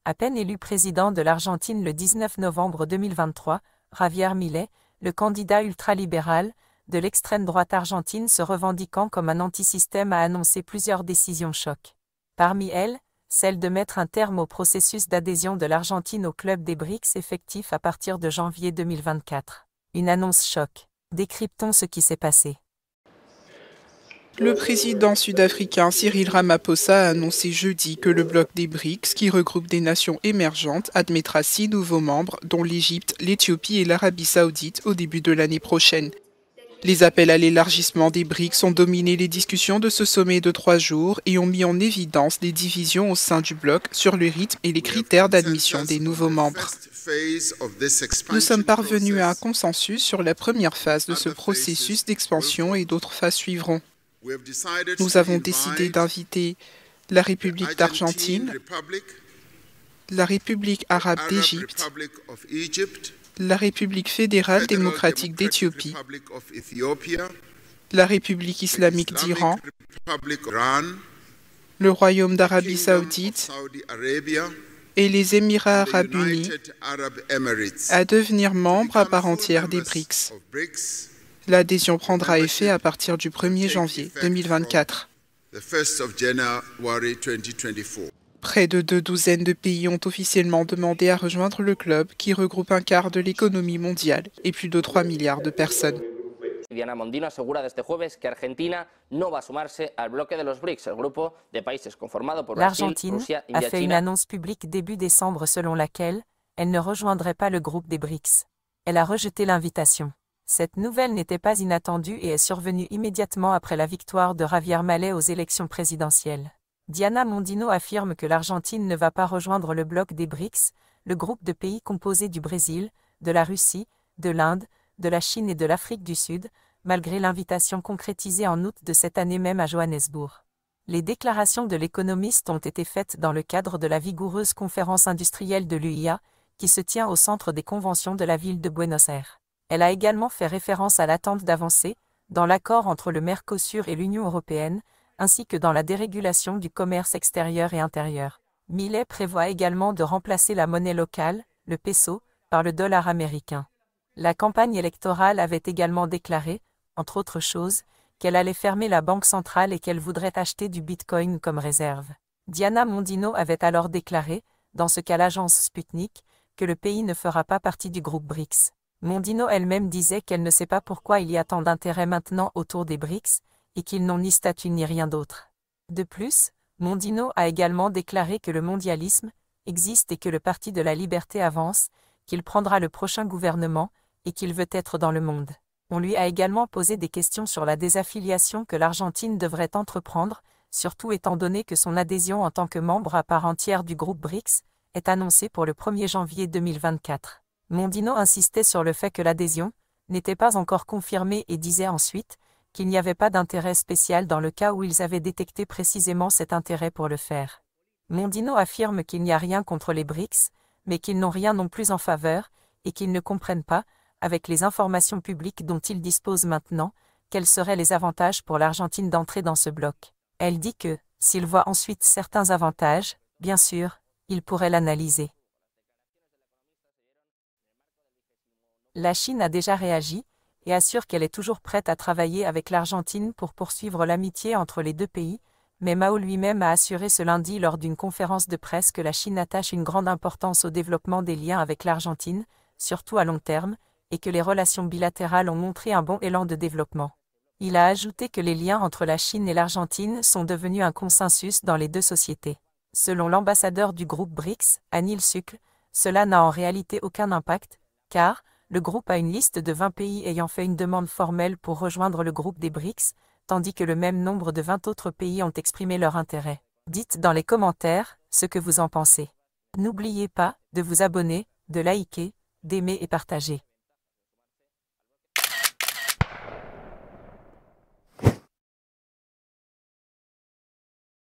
À peine élu président de l'Argentine le 19 novembre 2023, Javier Milei, le candidat ultralibéral de l'extrême droite argentine se revendiquant comme un anti-système, a annoncé plusieurs décisions choc. Parmi elles, celle de mettre un terme au processus d'adhésion de l'Argentine au club des BRICS effectif à partir de janvier 2024. Une annonce choc. Décryptons ce qui s'est passé. Le président sud-africain Cyril Ramaphosa a annoncé jeudi que le bloc des BRICS, qui regroupe des nations émergentes, admettra 6 nouveaux membres, dont l'Égypte, l'Éthiopie et l'Arabie saoudite, au début de l'année prochaine. Les appels à l'élargissement des BRICS ont dominé les discussions de ce sommet de 3 jours et ont mis en évidence les divisions au sein du bloc sur le rythme et les critères d'admission des nouveaux membres. Nous sommes parvenus à un consensus sur la première phase de ce processus d'expansion et d'autres phases suivront. Nous avons décidé d'inviter la République d'Argentine, la République arabe d'Égypte, la République fédérale démocratique d'Éthiopie, la République islamique d'Iran, le Royaume d'Arabie saoudite et les Émirats arabes unis à devenir membres à part entière des BRICS. L'adhésion prendra effet à partir du 1er janvier 2024. Près de 2 douzaines de pays ont officiellement demandé à rejoindre le club qui regroupe un quart de l'économie mondiale et plus de 3 milliards de personnes. Diana Mondino asegura desde jueves que Argentina no va a sumarse al bloque de los BRICS, el grupo de países conformado por Brasil, L'Argentine Rusia, a India, fait une China. annonce publique début décembre selon laquelle elle ne rejoindrait pas le groupe des BRICS. Elle a rejeté l'invitation. Cette nouvelle n'était pas inattendue et est survenue immédiatement après la victoire de Javier Milei aux élections présidentielles. Diana Mondino affirme que l'Argentine ne va pas rejoindre le bloc des BRICS, le groupe de pays composé du Brésil, de la Russie, de l'Inde, de la Chine et de l'Afrique du Sud, malgré l'invitation concrétisée en août de cette année même à Johannesburg. Les déclarations de l'économiste ont été faites dans le cadre de la vigoureuse conférence industrielle de l'UIA, qui se tient au centre des conventions de la ville de Buenos Aires. Elle a également fait référence à l'attente d'avancées dans l'accord entre le Mercosur et l'Union européenne, ainsi que dans la dérégulation du commerce extérieur et intérieur. Milei prévoit également de remplacer la monnaie locale, le peso, par le dollar américain. La campagne électorale avait également déclaré, entre autres choses, qu'elle allait fermer la banque centrale et qu'elle voudrait acheter du bitcoin comme réserve. Diana Mondino avait alors déclaré, dans ce cas l'agence Sputnik, que le pays ne fera pas partie du groupe BRICS. Mondino elle-même disait qu'elle ne sait pas pourquoi il y a tant d'intérêt maintenant autour des BRICS, et qu'ils n'ont ni statut ni rien d'autre. De plus, Mondino a également déclaré que le mondialisme existe et que le Parti de la Liberté avance, qu'il prendra le prochain gouvernement, et qu'il veut être dans le monde. On lui a également posé des questions sur la désaffiliation que l'Argentine devrait entreprendre, surtout étant donné que son adhésion en tant que membre à part entière du groupe BRICS est annoncée pour le 1er janvier 2024. Mondino insistait sur le fait que l'adhésion n'était pas encore confirmée et disait ensuite qu'il n'y avait pas d'intérêt spécial dans le cas où ils avaient détecté précisément cet intérêt pour le faire. Mondino affirme qu'il n'y a rien contre les BRICS, mais qu'ils n'ont rien non plus en faveur, et qu'ils ne comprennent pas, avec les informations publiques dont ils disposent maintenant, quels seraient les avantages pour l'Argentine d'entrer dans ce bloc. Elle dit que, s'il voit ensuite certains avantages, bien sûr, il pourrait l'analyser. La Chine a déjà réagi, et assure qu'elle est toujours prête à travailler avec l'Argentine pour poursuivre l'amitié entre les deux pays, mais Mao lui-même a assuré ce lundi lors d'une conférence de presse que la Chine attache une grande importance au développement des liens avec l'Argentine, surtout à long terme, et que les relations bilatérales ont montré un bon élan de développement. Il a ajouté que les liens entre la Chine et l'Argentine sont devenus un consensus dans les deux sociétés. Selon l'ambassadeur du groupe BRICS, Anil Shukla, cela n'a en réalité aucun impact, car le groupe a une liste de 20 pays ayant fait une demande formelle pour rejoindre le groupe des BRICS, tandis que le même nombre de 20 autres pays ont exprimé leur intérêt. Dites dans les commentaires ce que vous en pensez. N'oubliez pas de vous abonner, de liker, d'aimer et partager.